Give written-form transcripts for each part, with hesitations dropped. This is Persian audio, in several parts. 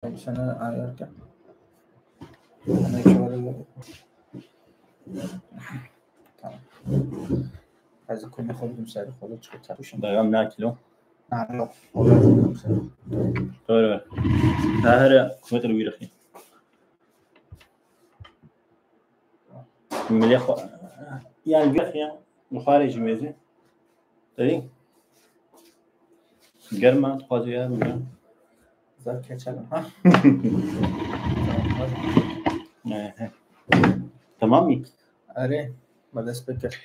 سنة عيارك أنا شغال تمام. عايز أكون ناخد مساعدة خالص شو تعرفش دايم ناكله نعم والله طيب هذا كمثل ويرخي مليخ يعني بيخيا مخارج ميزة تري جرما قاضية ولا ذاك كلام ها تمامي أري بدأ سبيكر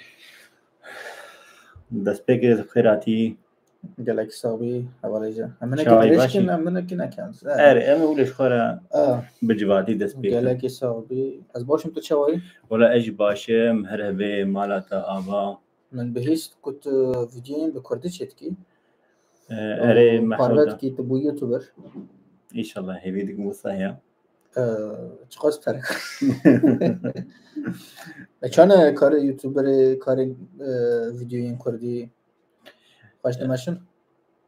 دسبيك خيراتي جالكسي صابي حوالي جا أمنا شاي كده باشي. كن أمنا كنا كان أري أنا أقول خيرا آه بجبادي دسبيك جالكسي صابي از باشم تشوي ولا إيش باشا مهربة مالتا آبا من بهيست كنت فيديوين بكردي شتكي أري قررت محودا كي تبو يوتيوبر إن شاء الله هيفيدك موسى تقص ترك چانه کار یوتیوبر کار ویدیوین کردی خوش دمشن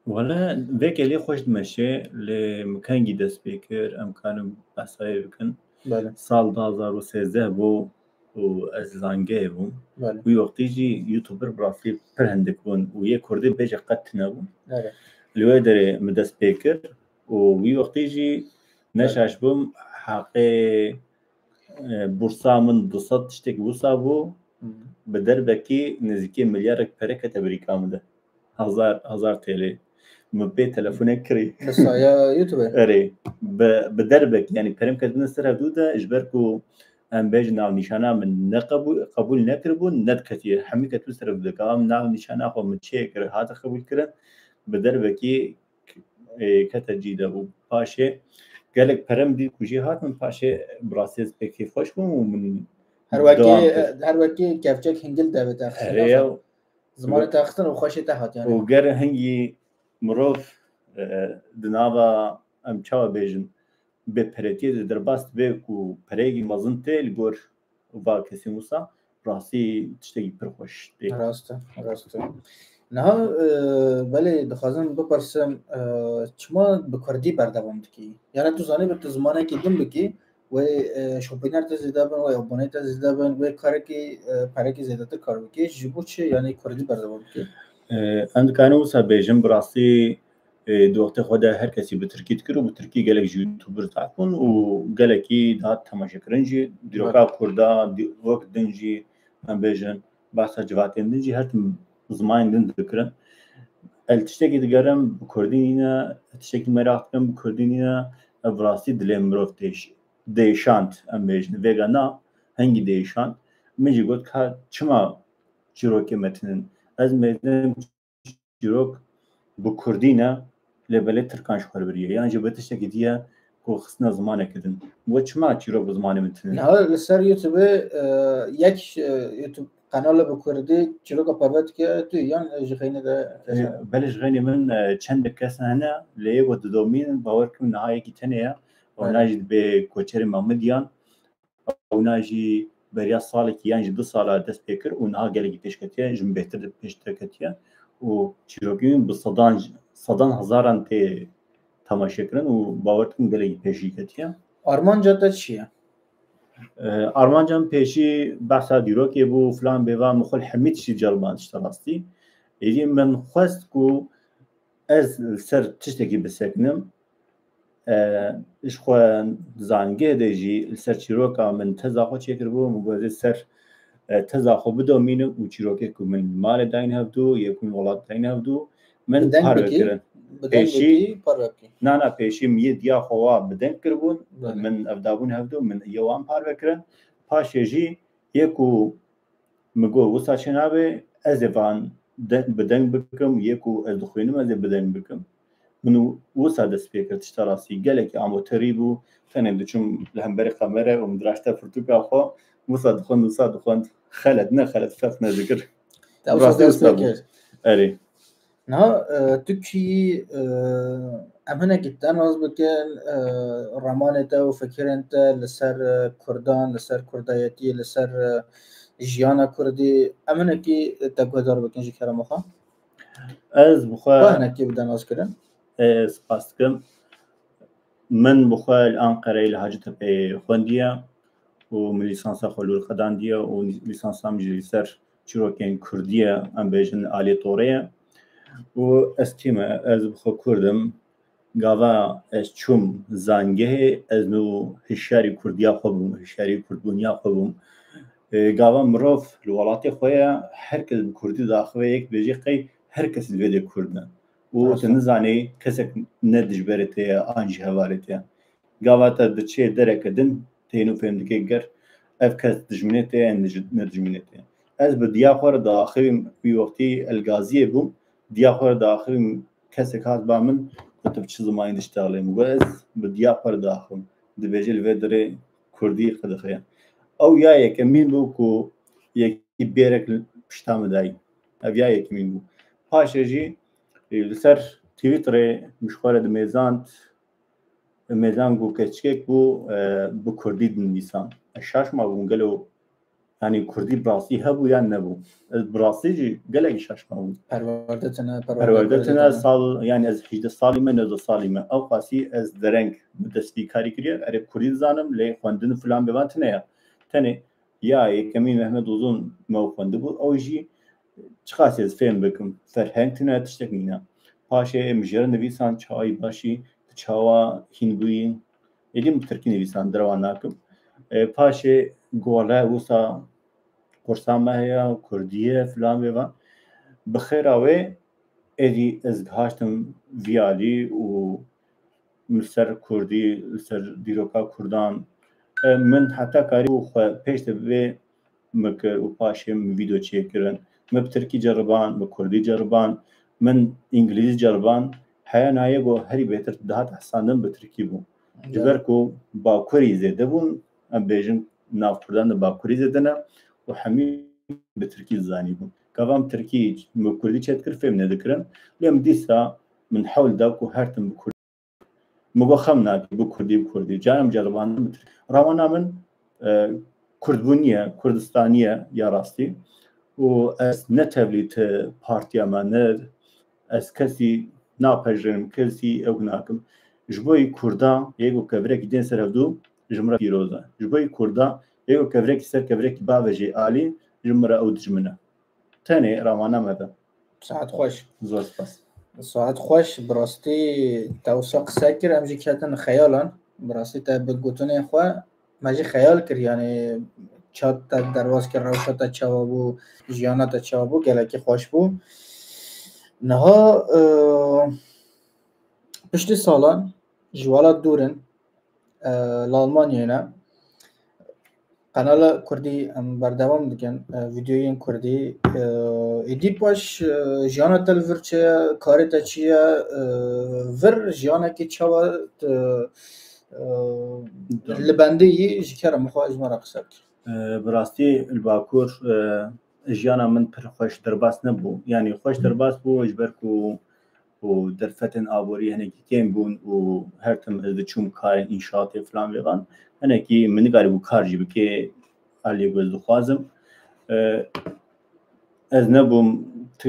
ولا ذاك اللي خوش دمشي لمكان جي سبيكر أم كانوا بحثاي بكن بله سال 2013 بو وأزلانجي بو بله وي وقت يجي يوتيوبر براسي برهندك بون ويا كردي بيجي قتنا بو آره اللي يدري مدى سبيكر وي وقت يجي نشاش بوم حقي بورصة من دوصد تشتك بورصة بو بدربكي نزكي مليار بركة أمريكا مده هزار تيلي مبي تلفونك كري بس يا يوتيوبر أري بدربك يعني بريم كدنا سر هدودا إجبركو أم بيج ناو نشانة من قبول نكربون ند كثير حمي كتو سر بدكام ناو نشانة خو من شيء كره هذا قبول كره بدربكي كتجيده وباشي قالك بريم دي كوجي هات من باشي براسيز بكي خوش ومن هر وکی کفچک هنگل دعوت أري زمان تاختن و خوش تحت يعني وقر هنگي مروف دنابا ام چاوا بيجن بپرتي درباست بكو پريگي مزنته لگور وبا كسي موسى راسي تشتغي پرخوش دي راسته نه بله دخوازم بپرسم چما بکردی بردوام دکی یعنی تو زانی به زمانه که دم بکی و شوپینر تا زیده بن و ابونه تا زیده بن و کاری که پره که زیده تا کار بکی جبو چه یعنی کردی بردوام دکی عند كانوا سابيجن براسي دوقت خدا هر كسي بتركي تكرو بتركي قالك يوتيوبر تعرفون وقالكي دات تماشا كرنجي ديروكا كردا وقت دنجي ام بيجن باسا جواتين دنجي هاتم زمان دن ذكرن التشتكي تقرم بكردينينا تشتكي مراقبم بكردينينا براسي دليمروف ديشانت ام بيجن فيغانا هنگي ديشانت ميجي قلت كا چما چيروكي متنن از مردم جروب بکردینه لبله ترکانش خور بریه یعنی جبتش تکیدیه کو خصنا زمانه کدن و چما جروب زمانه متنه نه لسر یوتیوب یک یوتیوب قنال بکردی چروک پروت که تو یان جخینه ده بلش غني من چند کس هنا لیه و دومین باور کن نهایی کی تنه و ناجد به کوچری محمدیان و ناجی بریا سال کی یعنی 2 سال دست بکر و نها گلی پیشکتیه جم بهتر پیشکتیه و چیروگین صدان هزاران تی تماشا کردن و باور کن گلی پیشکتیه آرمان جاده چیه؟ آرمان جان پیشی بحثا دیرو که بو فلان بیوا مخل حمید شی جلبان اشتراستی ایدی من خواست کو از سر تشتکی بسکنم اش خو زانگه دیجی سر چیروکا من تزاخو چیکر بو مگوزی سر تزاخو بدومینم و چیروکه کو من مال داین هفدو یکون ولات داین هفدو من پار بکرن پیشی نه پیشی میه دیا خوا بدن کربون من افدابون هفدو من یوان پار بکرن پاشیجی یکو مگو وسا شنابه از وان بدن بکم یکو از دخوینم از بدن بکم منو وسا دست بکر تشتراسی گلک اموتری بو فنم دچم لهمبر قمره و مدراشته فرتوکا خو وسا دخوند خالد فقنا ذكر دست بکر اري نه تو کی امنه گیتن از بکن رمان تا و فکر انت لسر کردان لسر کردایتی لسر جیانا کردی امنه کی تقدر بکن جی کرم خو از بخوا نه کی بدن از کردن سپاس کم من بخوال أنقرة لهاجتها خوندية ومن ليسانسا خلول خداندية وليسانسا مجلسر شروكين كردية أم بيجن آلي طورية واستيما از بخو كردم قاوا از چوم زانگه از نو هشاری کردیا خوبم هشاری کردونیا خوبم قاوا مروف الولاتی خویا هر کس کردی داخله یک بیجی قی هر کس دویده کردن و تنزانی کسک ندج برته آنج هوارته قاوا تا دچه درکدن تینو فهم دکی گر اف کس دجمنته ندجمنته از بدیا خور داخل في وقتی الغازیه بوم دیا خور داخل کسک هات با من كنت بتش زمان نشتغل مجوز بدي أقر داخل دبيجي الفيدري كردي قدخيا أو يا يكمين بوكو يكبيرك بشتام داي أبيا يكمين بو هاش يجي لسر تويتر مشغولة ميزان جو كتشكيك بو بكردي دنيسان الشاش ما بونقلو يعني كردي براسي هبو يعني نبو براسي جي قلق شاش ما بو پروردتنا سال يعني از 18 سالي من 19 سالي من او قاسي از درنگ دستي كاري كريا عرب كردي زانم لي خوندن فلان بيوان تنه يا كمين محمد وزون مو خوندبو او يجي چخاس از فهم بكم فرهنگ تنه تشتكنينا پاشه مجر نويسان چاوي باشي چاوا هندوين اليم تركي نويسان درواناكم پاشه گولا وسا قرصان هي كرديه فلان بيوان بخير اوي ادي از هاشتم فيالي و مستر كردي مستر ديروكا كردان من حتى كاري و بيشت بي مكر و باشم فيديو تشيكرن مبتركي جربان بكردي جربان من انجليزي جربان حيا نايغو هري بيتر دهات حساندن بتركي بو جبركو باكوري زيدبون ام بيجن ناف كردان باكوري زيدنا و حمي بتركي زاني بو كافام تركي مكردي تشكر فهم ندكرن لم ديسا من حول داكو هرتم بكردي مبخمنا بكردي جانم جربان روانا من كردبونية كردستانية يا راستي و اس نتبليت بارتيا مانر اس كسي ناپجرم كسي اوغناكم جبوي كردا يگو كبرك دين سرفدو جمرا فيروزا جبوي كردا يگو كبرك سر كبرك باوجي آلي جمرا او دجمنا تاني روانا ماذا ساعت خوش زور سپاس ساعت خوش براستی توسق سکر امجی کتن خیالان براستی تا بگوتونه خواه مجی خیال کر یعنی چات تا درواز کر روشا تا چوا بو جیانا تا چوا بو گلکی خوش بو نها پشت سالان جوالات دورن لالمانیا نه قنال کردی ام بردوام دیگن ویدیوی کردی ایدی پاش جیانا تل ورچه کاری تا چیه ور جیانا که چوا لبندی جکر مخواهج مرا قصد براستی الباکور جیانا من پر خوش درباس نبو يعني خوش درباس بو اجبركو و درفتن آبوری هنگی کم بون و هرتم از چوم کار انشاءات فلان بگن هنگی من نگاری بو کار جیب که علی گوز دخوازم از نبوم ت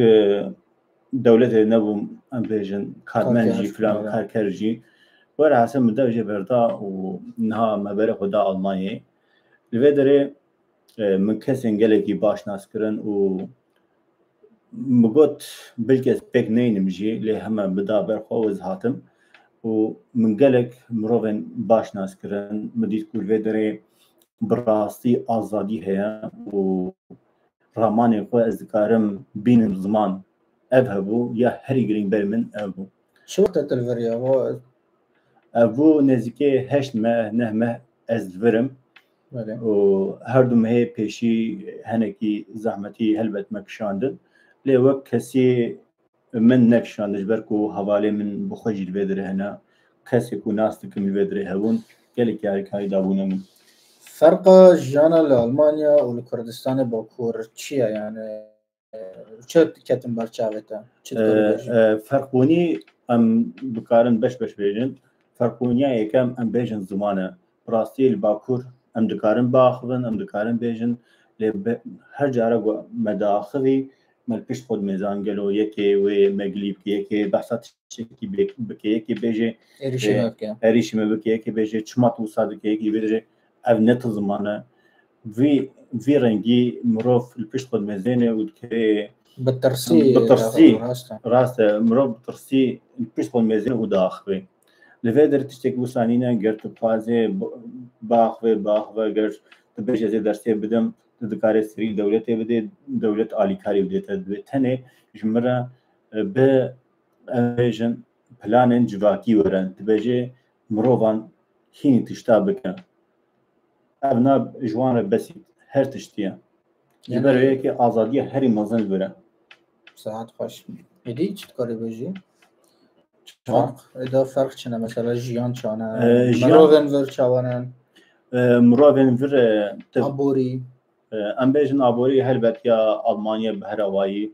دولت نبوم ام بیجن کارمنجی فلان کارکرجی ور حسن مدوجه بردا و نها مبره خدا آلمانیه لودره من کسی انگلکی باش ناس کرن و مقوت بلكس بيك نينمجي لي هما بدا برخوز هاتم ومن قالك مروفن باش ناس كرن مديت كل فيدري براستي آزادي هي و راماني خو ازكارم بين زمان اذهبوا يا هري جرين بيرمن ابو شو وقت الفريا ابو نزكي هشت ما نهمه ازفرم و هردم هي بيشي هنكي زحمتي هلبت مكشاندن لي وقت كسي من نكشان نجبركو حوالي من بخوجي الفيدري هنا كسي كو ناس تكم الفيدري هون قالك يا كاي دابونا من فرق جانا لألمانيا والكردستان باكور تشيا يعني چه كتم برچاوتا فرقوني ام بكارن بش بيجن فرقوني يكم ام بيجن زمانه براستي الباكور ام دكارن باخذن ام دكارن بيجن هر جاره مداخلي مال پشت خود میزان گلو یکی و مگلیب که یکی بحثات شکی بکی یکی بیجه اریشی مبکی یکی بیجه چما تو ساده که یکی بیجه او نت زمانه وی رنگی مروف پشت خود میزانه و که بترسی راست مروف بترسی پشت خود میزانه و داخوی لفدر تشتك وسانينا قرت بازي باخوي قرت تبيش زي درسي بدم تذكاري سري دولتي بدي دولة آلي كاري بدي تاني جمرة ب ايجن بلان جواكي ورن تبيجي مروفان هين تشتابك ابنا جوان بس هر تشتيا جبر هيك آزادية هري مزن برا ساعت خوش هدي چت کاری بيجي فرق چنه مثلا جیان چانه مروون ور چوانن مروون ور آبوری ام بیجن آبوری هلبت یا آلمانیا بهروایی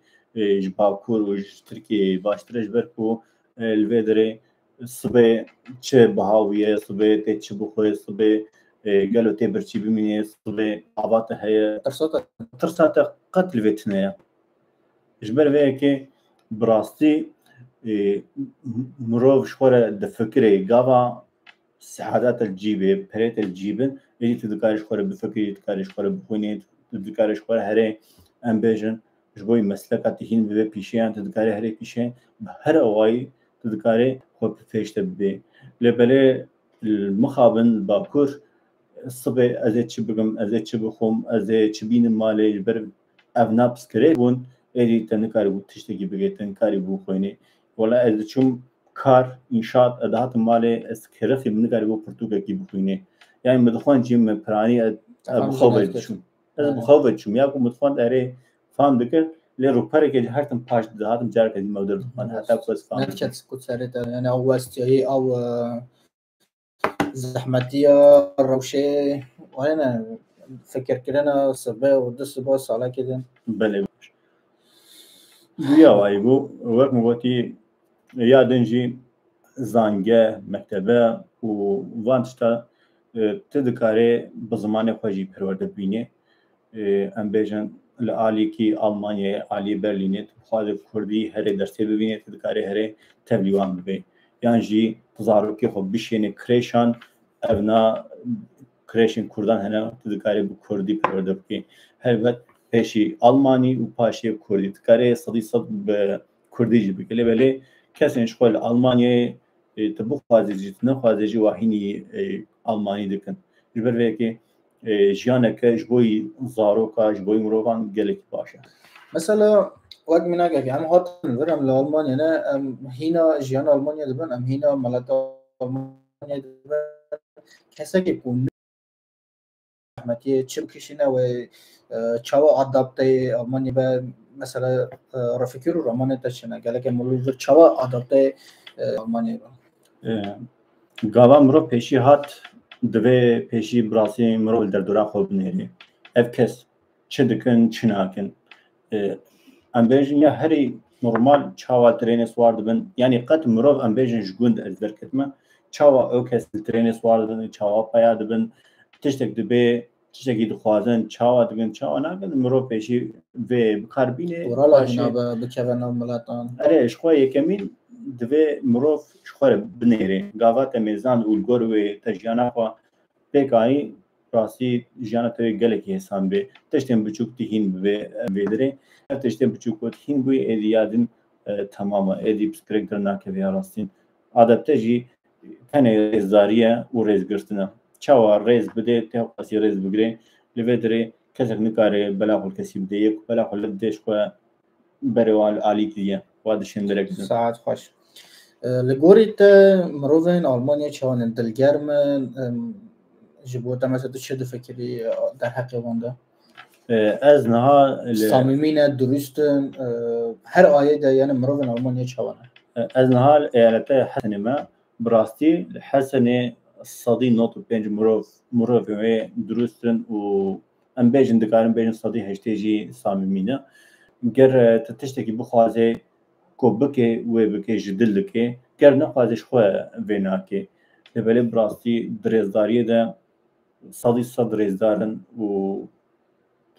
جباکور و ترکیه باشترش برکو الویدره صبح چه بهاویه صبح تی چه بخوی صبح گلو تی برچی بمینه صبح آبات هیا ترسات قتل ویتنه جبر وی که براستی مروف شخورة دفكري قابا سعادات الجيبة بريت الجيبن يجي تذكار شخورة بفكري تذكار شخورة بخوني تذكار شخورة هري امبيجن جبوي مسلكة تهين ببي بيشيان تذكاري هري بيشيان بهر اواي تذكاري خو بفيش تبدي لبالي المخابن باكور الصبح ازي تشبقم ازي تشبخم ازي تشبين مالي جبر افنا بسكري بون يجي تنكاري بوتشتكي بغي تنكاري بوخويني ولا از چون کار انشاء ادهات ماله اسکرفی من کاری با پرتوگا کی بخوینه یعنی مدخوان جیم پرانی بخوابه چون از بخوابه چون یا کو مدخوان داره فهم دکر لی روپره که هر تن پاش دهاتم جار کدی مودر دخوان حتی کوس فهم نرچت سکوت سرت یعنی او واستیایی او زحمتیه روشه وانا فکر کردن صبح و دو صبح سالا کردن بله بیا وای بو وقت موتی یادنجی زانگه مکتبه و وانشتا تذکره بزمان خوشی پرورده بینه ام بیجن لعالی کی آلمانیا عالی برلینه خواهد کردی هر درسی ببینه تذکره هر تبلیغان ببین یعنی جی تزارو کی خب بشینه کریشان ابنا کریشن کردان هنه تذکره بو کردی پرورده بین هر وقت پیشی آلمانی و پاشی کردی تذکره صدی صد به کردی جی بکلی ولی کسی نشغل آلمانیا تبغى خازجي نخازجي واحيني ألماني دكان جبر وياك جيانك جبوي زاروكا جبوي مروفان قالك باشا مثلا وقت منا كيف يعني هات نفرم لألمانيا أنا هنا جيان ألمانيا دبن أم هنا ملات ألمانيا دبن كسا كيكون أحمدية تشم كشينا و تشاو أدابتي ألمانيا ب مثلا رفيقيرو ألمانيا تشينا قالك مولود تشاو أدابتي ألمانيا گاوا مرو پیشی هات دوی پیشی براسی مرو در دورا خوب نیری افکس چه دکن چه ناکن ام بیجن یا هری نورمال چاوا ترینس وارد بن یعنی قط مرو ام بیجن جگوند از درکتما چاوا اوکس ترینس وارد بن چاوا پیاد بن تشتک دبی تشتکی دخوازن چاوا دکن چاوا ناکن مرو پیشی و بکاربینه ورالا هنا بكذا ملاتان اره شخوی کمین دوی مروف شخوره بنیره گاوات میزان اولگور و تجیانا خوا پیکایی راسی جیانا توی گلکی حسان به تشتیم بچوک تهین بیدره تشتیم بچوک تهین بوی ایدیادن تماما ایدی بسکرکتر ناکوی راستین عادت جی تنه ریزداریه و ریزگرتنه چاوا ریز بده ته قاسی ریز بگیره لویدره کسک نکاره بلا خل کسی بده یک بلا خل دش خو بروال عالی کیه وادشین درک ساعت خوش لگوریت مروزین آلمانیا چون دلگرم جبوتا مثلا تو چه فکری در حق وانده از نها صمیمین درست هر آیه ده یعنی مروزین آلمانیا چونه از نها ایالت حسن ما براستی حسن صدی نوت پنج مروف درستن و ام بیجن دکارن بیجن صدی هشتیجی صمیمینه گر تشتکی بخوازه کوبکه و بکه جدلکه گر نخوازش خو ویناکه لبلی براستی درزداریه ده صدی صد رزدارن و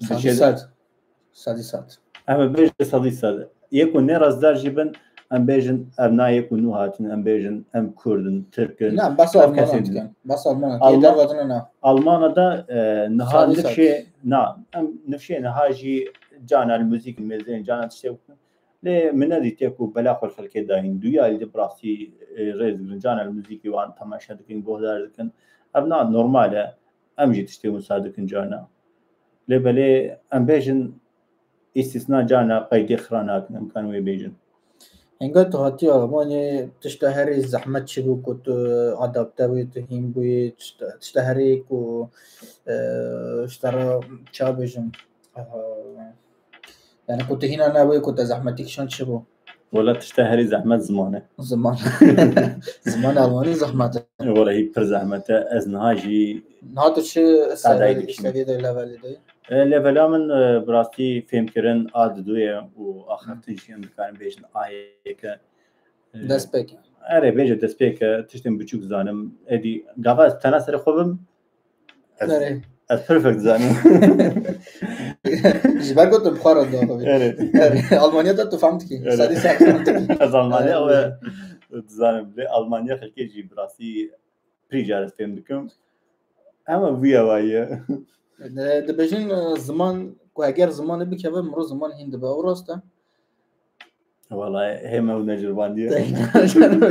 صدی صد اما بيج صديق صاد يكون نراز دار جبن ام بيجن ابناء يكون نوهاتن ام بيجن ام كردن تركن نعم بس ألمان كان بس ألمان كي درجتنا ألمانيا دا نها صادي نفشي نعم نفشي نهاجي جانا الموسيقى المزين جانا تشتوك لي من هذه تيكو بلاخ الخلق داين دويا اللي براسي ريز جانا الموسيقى وان تماشا دكين بوهدار دكن ابناء نورمالة امجي تشتوك صادق جانا لي بلي ام بيجن استثناء جانا قيد خرانات كانوا يبيجن هنگاه تو هاتی آلمانی تشتهری زحمت چی بود که تو آداپته بود تو هیم بود تشتهری که اشترا چا بجم يعني كنت هنا ناوي كنت زحمتي كشان چی بود ولا تشتهري زحمة زمانه زمان زمان آلمانی زحمته ولا هي بر زحمته از نهاجي نهاتو چه استفیده دای لولی دای ليفلا من براستي فهم كرن عاد دوية وآخر تنشين كان بيجن آيك دست بك أري بيجي دست بك تشتم بتشوف زانم أدي قافا تناسر خوبم أري as perfect زانم جبال كنت بخار الدواء ألمانيا ده تو فهمت كي سادي ساعة فهمت كي از ألمانيا و زانم لي ألمانيا خلكي جي براستي بريجارس فهم دكم أما ويا وايا دبجين زمان كواجر زمان بكبر مرو زمان هند بأوراسته والله هم ونجرباندي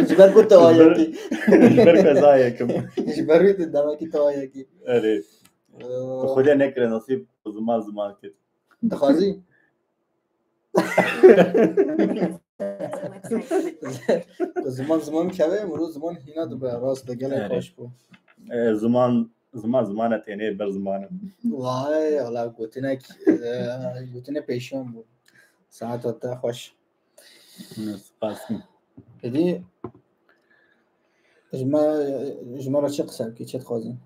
جبال كنت واياكي جبال كزايكم جبال الدماكي تواياكي أري خدا نكره نصيب زمان كده دخازي زمان كبر مرو زمان هنا دو براست دجال كاش بو زمان تاني بر زمان وای حالا گوتنه پیشون بود ساعت تا خوش سپاس بدی اجما را چه قصر کی چه خوازی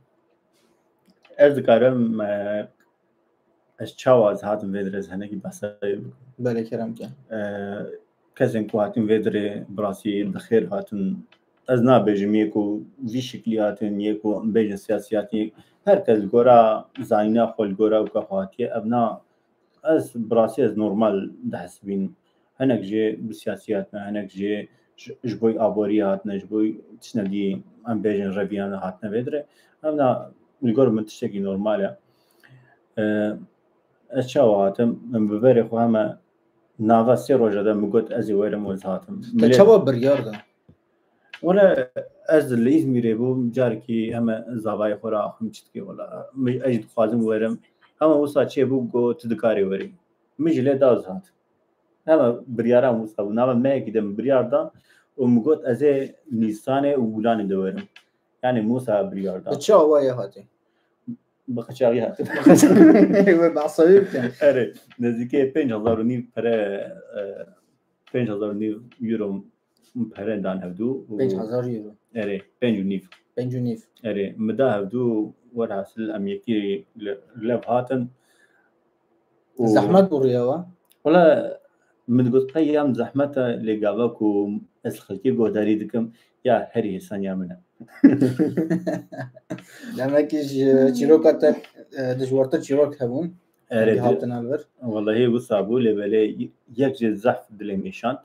از کارم از چاواز هاتم ویدرز هنگی بسای بله کرم که کسی که هاتم ویدر براسی بخیر هاتن از نابجم یکو وی شکلی هاتن یکو بیجن سیاسیاتی هر کس گورا زاینا خال گورا و کهاتی ابنا از براسی از نورمال دهسبین هنگ جه بسیاسیات نه هنگ جه جبوی آباری هاتن جبوی تشندی ام بیجن رویان هاتن ویدره ابنا الگور من تشتکی نورماله از چاو هاتم من ببری خو همه ناواسی روزه دم گوت ازی ویرم وز هاتم چاو بریار ده ولا از الإزميري بو جاركي هم زاوية خورا خمشتكي ولا أجد خوازم ويرم هم وصا شيء بو جو تذكاري وري مجلة داز هات هم بريارا وصا ونام ما كده بريار دا ومقول أزي نيسانة وغلاني دويرم يعني موسى بريار دا بتشاو ويا هاتي بخشاغي هات بعصيب كان أري نزيكي 5000 نيف برا 5000 نيف يورو پرند دان هفدو 5000 یورو اره 5 نیف اره مدا هفدو ور حاصل امیکی لب هاتن زحمت بوريوا ولا من قلت قيام زحمته لقابكو اسخلكي قوداري دكم يا هري ثانيه منها لما كيش تشيروكا دجورتا تشيروك هبون هاتن البر والله هي وصابو لبلي يك زحف دلميشان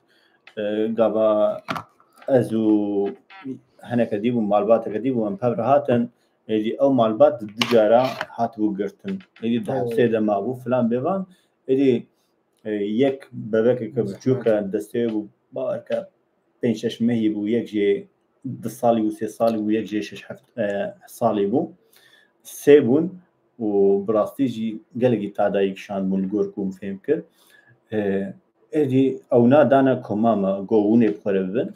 قابا ازو هنا كديبو مالبات كديبو ام بابر هاتن اللي او مالبات الدجاره هاتو قرتن اللي دحب سيده مابو فلان بيبان اللي يك بابك كبچوكا دستيبو باركا 5-6 مهيبو يك جي دصالي وسي صالي ويك جي 6 صالي بو سيبون وبراستيجي قلقي تادايك شان من الجوركم فهمكر ادي او نادانا كماما قووني بخربن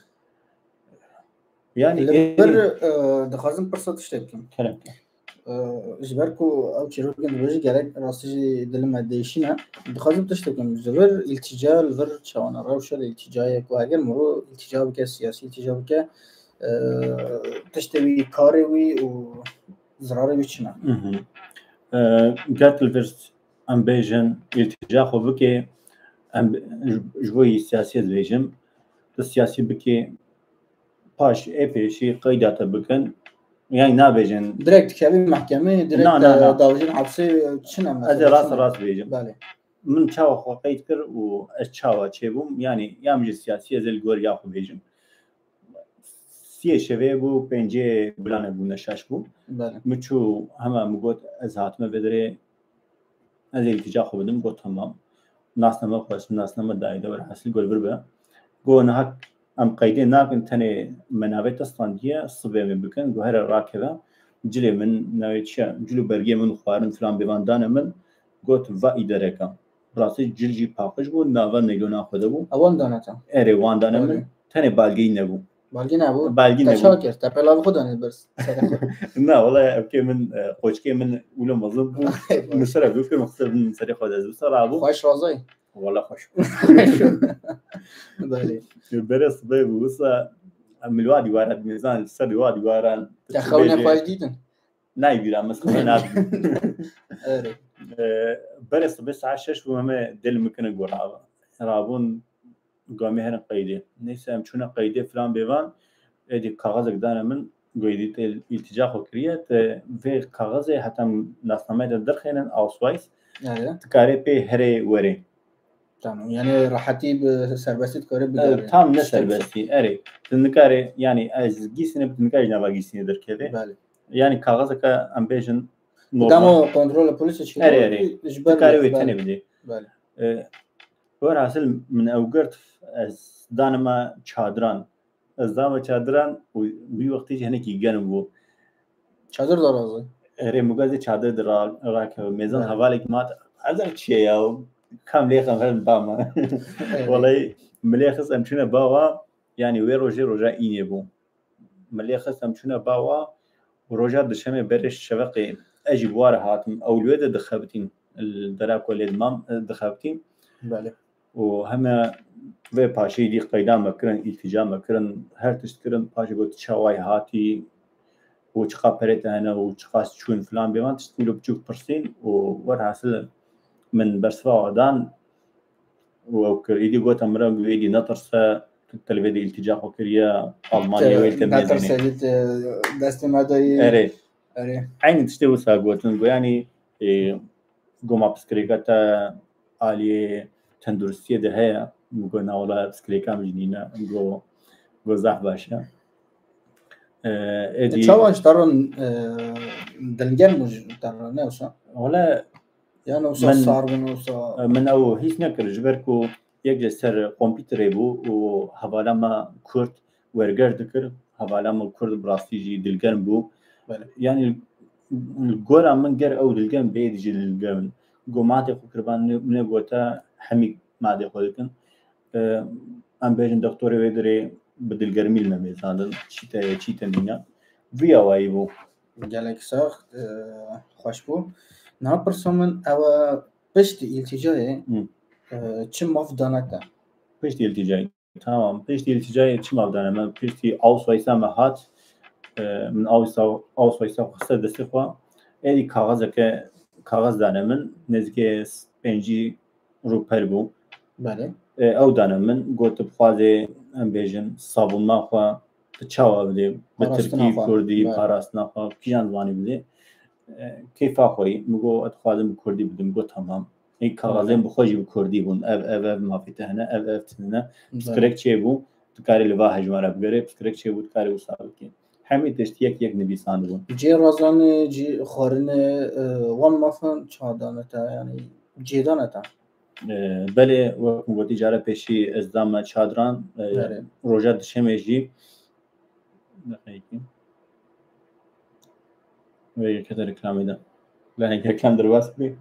يعني لبر دخازم برصة تشتكم كلام جبركو او تشيروكن بيجي جالك راستي دلما ديشينا دخازم تشتكم جبر التجاه الفر شوانا روشة الاتجاه وهاجر مرو الاتجاه بك سياسي الاتجاه بك تشتوي كاريوي وزراري بيشنا قالت الفرس ام بيجن الاتجاه خو بك ام جوي سياسي بيجم السياسي بك باش ايبيشي قيدات بكن يعني نابجن دريكت كابي محكمة دريكت داوجين حبسي شنو هذا راس بيجم بالي من چاو خو قید کر و از چاو چه بوم یعنی یا مجلس سیاسی از الگور یا خو بیجم سی شوه بو پنجه بلانه بو نشاش بو بله مچو همه مگوت از حاتمه بدره از التجا خو بدم گوت تمام ناسنامه خوش ناسنامه دایده ور حاصل گل بربه گو نه ام قیده ناکن تنه منابت استاندیه صبح من بکن گو هر راکبه جلی من نویچه جلو برگی من خوارن فلان بیواندان من گوت و اداره کم راستی جلجی پاکش بود ناوا نگونا خدا بود اوان دانتا اره واندان من تنه بالگی نبود بالگی نبود بالگی نبود تشاکر تپلا خود دانید برس نه والله اوکی من خوشکی من اول مظلوم بود مثلا بفکر مختصر من سری خود از بسر ابو خوش رازای والله خوش بله برس به بوسا ملوادی وارد میزان سری وادی وارد تخونه خوش دیدن نه بیرم مثلا نه آره برس به ساعت 6 و همه دل میکنه گرابا رابون قامي هرن قيدي نيسام شونا قيدي فلان بيوان ادي كاغذ قدانا من قيدي الالتجاء وكريات في كاغذ حتى ناسنامه درخين او سوايس تكاري بي هري وري تمام يعني راحتي بسربستي تكاري بقاري تام نسربستي اري تنكاري يعني از جيسنه بتنكاري نبا جيسنه دركبه بله يعني كاغذك امبيجن قاموا كنترول البوليس شي اري تكاري ويتني بدي بله ور حاصل من اوقرت از دانما چادران از دانما چادران و بی وقتی هنه کی گرم بو چادر درازه اره مگازی چادر در راک میزان حواله کی مات ازم چیه یا کم لیخم هرن باما والله ملیخس امچونه باوا یعنی وی روجا اینه بو ملیخس امچونه باوا روجا دشمه برش شوقی اجي بوار هاتم اولوية دخبتين الدراك والادمام دخبتين بله وهم في باشي دي قيدان مكرن التجا مكرن هر تشتكرن باشي قلت شواي هاتي وشقا بريت هنا وشقا شون فلان بيوان تشتكلو بتشوف برسين وورهاسل من برسوا ودان وكريدي قوت امرا ويدي نطرسا تلفيدي التجا وكريا المانيا ويلتميزني نطرسا دست مداي اري اري عين تشتي وسا قوتن يعني قوما بسكريكاتا آلي تندرستية ده هيا مقولنا والله بسكريكا مجنينة قو زح باشا تشاو اشترون دلجن مج ترى نوسا ولا يعني وصا صار ونوسا من او هيس نكر جبركو يك سر كمبيوتر بو وحوالا ما كورت ورجر دكر حوالا ما كورت براستيجي دلجن بو يعني الجورا من جر او دلجن بيدجي دلجن قوماتي خكربان من قوتا حمي مادي خلكن ام بيجن دكتوري ويدري بدل گرمی الميزان چیتا مینا ویا وای بو جالك ساخت خوش بو نه پرسومن او پشت التجای چه مفدانتا پشت التجای تمام پشت التجای چه مفدانه من پشت اوس وایسا مهات من اوس وایسا خسته دستی خوا ایدی کاغذ دانه من نزدیک 5 روپر بو بله او دانه من گوت بخوازه ام بیژن صابون نخوا تچاو بده به ترکی کردی پاراست نخوا کیان زبانی بده کیف خوی مگو اتخوازم کردی بدم گو تمام این کاغذم بخوجی کردی بون اف ما فيته هنا اف تنا سكريك چه تکاری لوا هجماره بگره سكريك چه بو تکاری وسابل کی همین تشت یک نویسان بون جی رازان جی خارن وان مافن چادانتا یعنی جیدانتا بله وقتی گویی جاره پیشی ازدام چادران روجا دشمجی نخیکی وی کدر رکلامی ده لانه رکلام درواست بی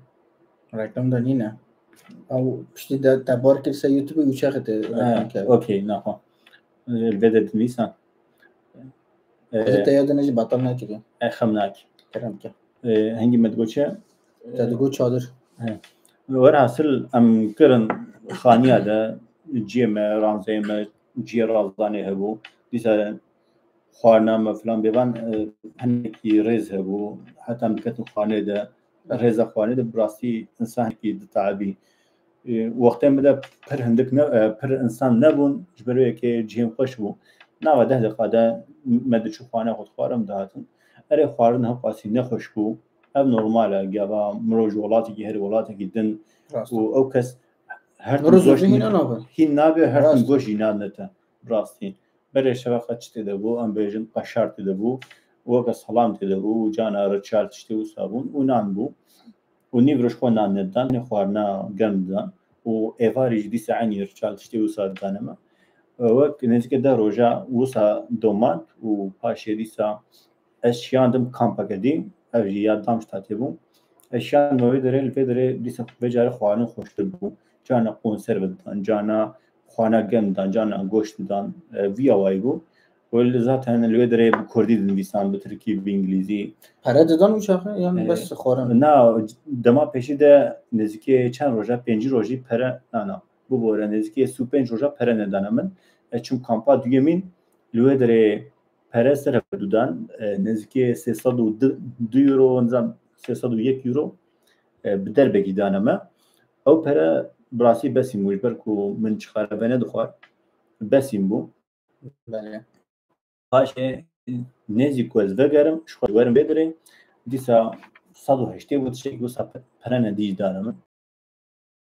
رکلام دنی نه او پشتی تبار که سه یوتیوب یوچه خیلی اوکی نه ها الفيديو دنیسان خودت یاد نجی بطل نکردی خم نک کرم که هنگی مدگوچه تدگو چادر ور حاصل ام کرن خانیه ده جیم رانزه ما جی رازدانه هبو دیسا خوارنامه فلان بیوان هنکی ریز هبو حتی مکتن خوانه ده ریز خوانه ده براستی انسان کی دتعبی وقتی مده پر هندک پر انسان نبون جبروی که جیم خوش بو نوا ده دقیقه مده چو خوانه خود خوارم دهاتن اره خوارن هم قاسی نخوش بو ev normal e gava mirov ji welatekî herî welatekî din û ew kes her tim Mirov goş zû hîne nabe. hîn nabe her tim Rast. goş jîna nete rastî berê şeveqa çi tê de bû em bêjin qeşar tê de bû weke salam tê de bû cana reçel tiştê wisa bûn û nan bû û nîv roj xwe nan nedan nê xwarina germ didan û êvarî jî dîsa enî reçel tiştê wisa didane me wek nêzîkî de roja wisa domat û paşê dîsa ez şiyandim kampeke dî ev jî ya Darmstadt bû ez şiyandim wê derê li vê derê dîsa vê carê xwarin xweştir bû cana konserve didan cana xwana germ didan cana goşt didan vîya wayî bû û zaten li vê derê bi Kurdî dinivîsan bi Tirkî bi İngilîzî Pere didan û şaxê yan bes xwarin. na dema pêşî de nêzîkî çend roja pêncî rojî pere na bû bore nêzîkî sû pênc roja pere nedane min ez çûm kampa duyemîn li wê derê pere serve didan nêzîkî 302 euro nizam 301 euro bi derbekî dane me ew pere bi rastî besîm bû ji ber ku min çixareve nedixwar besîm bû Belê. paşê nêzî ku ez vegerim ji xwe werim vê derê dîsa 180 bû tiştekî wisa pere ne dî ji dane min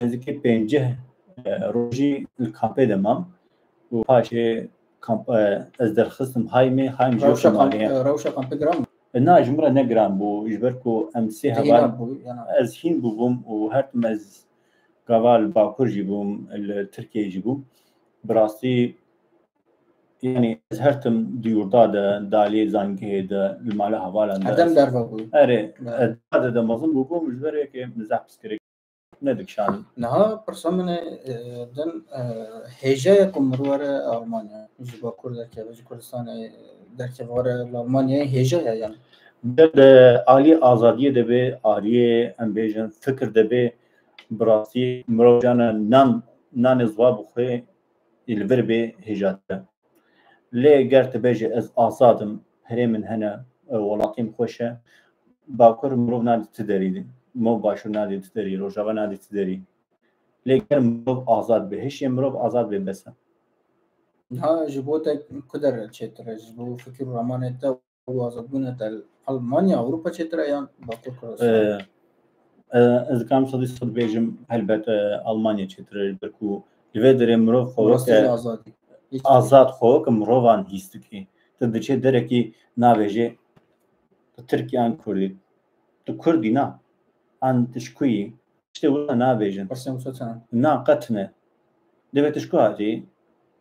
nêzîkî pêncih rojî li kampê de mam û paşê ez derxistim haymê haym ji Rewşa maliyê rewşa kampê giran mı? na ji min re ne giran bû ji ber ku em sê heval Hîna bû yana. ez hîn bûbûm û her tim ez gava li Bakur jî bûm li Tirkiyeyê jî bûm bi rastî yani ez her tim di yurda de dalê zangehê de li mala hevalan de Erdem derve bû. erê ez de mezin bûbûm ji ber yekê mizah piskirê nedikşan Niha pirsa min e din hêjaya ku mirov were Almanya ji Bakur derkeve ji Kurdistanê derkeve were li Almanyayê hêjaya yan. de alî azadiyê de bê aliyê em bêjin fikir de bê bi rastî mirov cana nanê ziva bixwe li vir bê hêjate lê ger tu bêje ez azadim herê min hene welatê min xweş e Bakur mirov nadî ti derî mirov başûr nadî ti derî rojava nadî ti derî lê ger mirov azad bê hişê mirov azad bê bes e Niha ji bo te ku derê çêtir e ji bo fikir û ramanê te û azadbûnê te Almanya Ewropa çêtir e yan Bakur Kurdistan. ez dikarim sedî sed bêjim helbet Almanya çêtir e ji ber ku li vê derê mirov xwe Rastî weke azadî. azad xwe weke mirovan hîs dike tu diçe derekî navêje tu Tirkî an Kurdî tu Kurdî na an tişkuyî tiştê wisa navêjin Pirsên wisa çend. na qet ne divê tişku hatî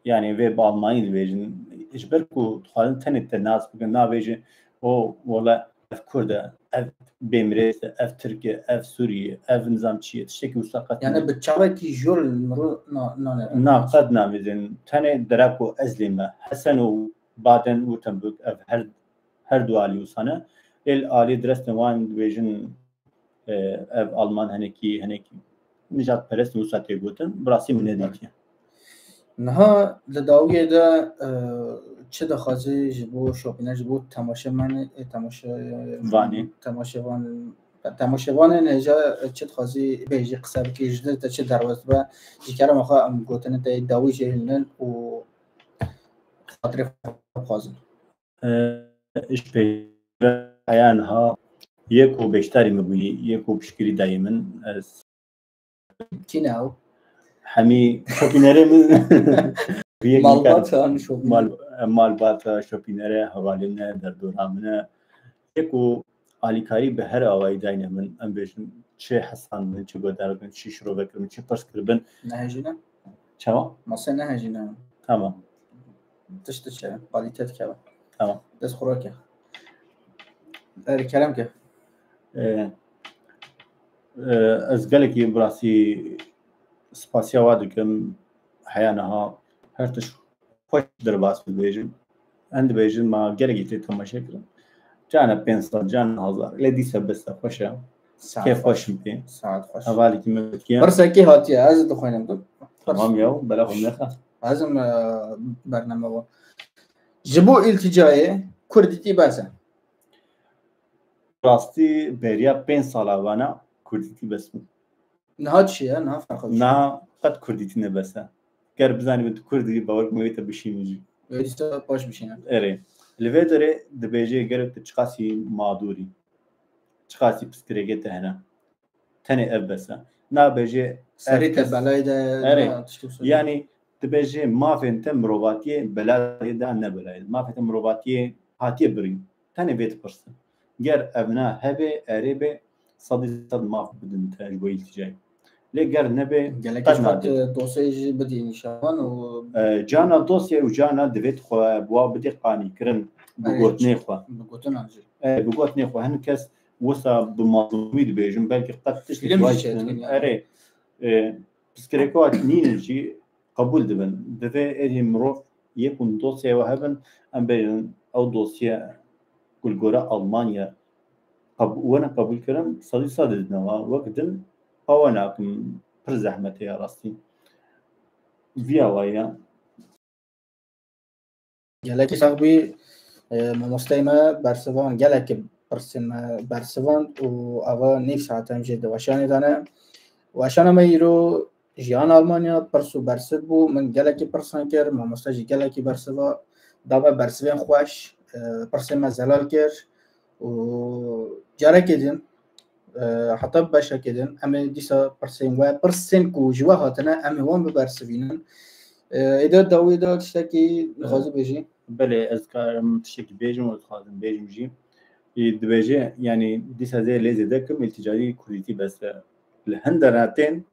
yani vê bi Almanî dibêjin ji ber ku dixwazin tenê te nas bikin navêjin o wala ev Kurd e ev bêmirêz e ev Tirk e ev Sûriye ev nizam çi ye tiştekî wisa qet Yani bi çavekî jol mirov nane. na qet namêzin tenê dere ku ez lê me Hesen û Baden Württemberg ev her du alî wisa ne lê alî direstên wan dibêjin ev Alman henekî nijat perest wisa tê gotin bi rastî min nedîtiye Niha li dawiyê de çi dixwazî ji bo şopîner ji bo temaşevanê temaşevanên hêja çi dixwazî bêjî qisa bikî ji te çi derwest be ji kerema xwe em gotinê te dawî jê hêlin û xatirê xwe bixwazin. ji pê heya niha yek û beşdarî me bûyî yek û piştgirî dayê min ez Kî ne ew? hemî şopînerê min Malbat an şopîner. malbata şopînere hevalê min e derdora min e yek û alîkarî bi her awayî dayîne min em bêjin çi hesan min çi godar bin çi şirovek min çi pirs kiribin Nehêjîne? çawa Masê nehêjîne. tamam Tişt diçe kalîte dikeve. tamam Destxurak e. Erê kerem ke. ez gelekî bi rastî spasiya wa dikim heya niha her tişt xweş derbas dibêjim em dibêjin ma gelekî tê temaşe kirin cana 500 cana 1000 lê dîsa bes e xweş e kêf xweşim pê Saat xweş. hevalekî me dikiye Pirsekî hatiye ez dixwînim tu. tamam ya bela xwe nexe Ezim bername wa. Ji bo îlticayê Kurdî tî bes e. rastî beriya 5 sala wana Kurdîtî bes bû Niha çi ye? Niha ferqe çi ye? na qet Kurdîtî ne bes e ger bizanî tu Kurdî bawer me wê te bişînî jî Wêdîsta baş bişîne. erê li vê derê dibêje gelek tu çiqasî madûrî چخاسی پسکرێگێتە هەنا تەنێ ئەف بەسە نابێژێ سەریتە بەلای ئەرێ ینی دەبێژێ مافێن تە مرۆڤاتیە بەلایدا نەبەلای مافێتە مرۆڤاتیە هاتیە برین تەنێ بێت پرسن گەر ئەڤنا هەبێ ئەرێ بێ 100 ماف بدن تەژبۆی التیجای لێ گەر نەبێ دۆسێژی بدینیشان و جانا دۆسیە و جانا دەبێت خۆ بوا بدێ قانیکردن بگوتنێخوا بگوتنێخوا هەن کەس وەسا بماڵمی دەبێژم بەلکی قەت تشتی ئەرێ پسکرێکەوە نینجی قبول دەبن دەبێ ئێری مرۆڤ یەکون دۆسیەوە هەبن ئەم بێژن ئەو دۆسیە گولگۆرە ئەڵمانیا وەنە قبولکردن 100 دەدنەوە وەک دن ئەوە ناکەم پر زەحمەتەیە ڕاستی ڤیاوایە gelekî saxbî mamosteyê me bersivan gelekî pirsên me bersivan û ava nîv saetem jê di weşanê de ne weşana me îro jiyana Almanya pirs û bersiv bû min gelekî pirsan kir mamoste jî gelekî bersiva da me bersivên xweş pirsên me zelal kir û carekê din heta beşekê din em ê dîsa pirsên we pirsên ku ji we hatine em ê wan bibersivînin êde dawî da tiştekî dixwazî bêjî بله از کارم تشکی بیجم و خواهم بیجم جیم دبیجه یعنی دیس هزار لیزه دکم التجاری کردی بس لهندراتين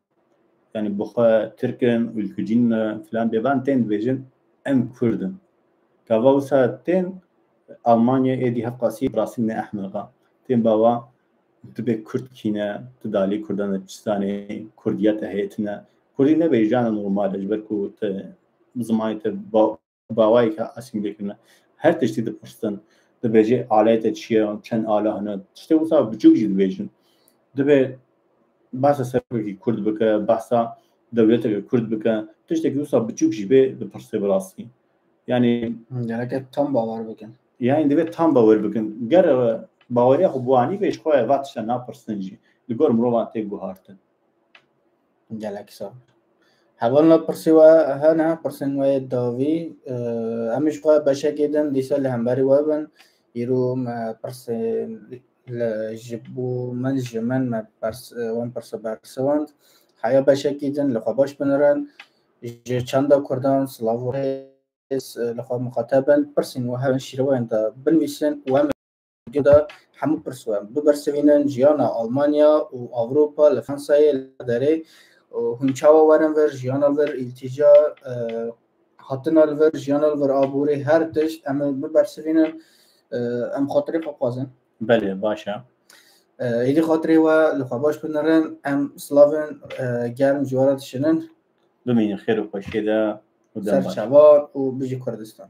يعني بخا تركن والكجين فلان بيبانتين دبيجن ام كردن كواوساتين ألمانيا ايدي هفقاسي براسين احمقا تين باوا تبي كرد كينا تدالي كردان تشتاني كرديات هيتنا كردينا بيجانا نورمال اجبركو زماني باوایی که اسیم بکنه هر تشتی دپرسن دبیجه آلات چیه چند آله هنر تشتی وسا بچوکی دبیجن دبی بحث سرکی کرد بکه بحث دولت کرد بکه تشتی که وسا بچوکی به دپرسه براسی یعنی که تام باور بکن یعنی دبی تام باور بکن گر باوری خو بوانی بهش خواه وقتش نپرسنجی لگور مروان تی گوهارتن گلک سا حوالنا پرسیوه هنه پرسنوه داوی همیش خواه بشکی دن دیسا لهمبری وابن ایرو ما پرسن لجبو من جمن ما وان پرسه برسواند حیا بشکی دن لخوا باش بنرن چند کردان سلاو هیس لخوا مخاطبن پرسنوه هن شیروه انتا بنویسن و هم جدا همو پرسوه ببرسوینن جیانا آلمانیا و اوروپا لفرانسای لداره هنچاوا ورن ور جیانال ور التجا هاتنال ور جیانال ور آبوری هر تشت ام ببرسوینن ام خاطری خوازن بله باشه ایدی خاطری و لخواباش بنرن ام سلاون گرم جوارات شنن بمین خیر و خوشیده سرچوار و بجی کردستان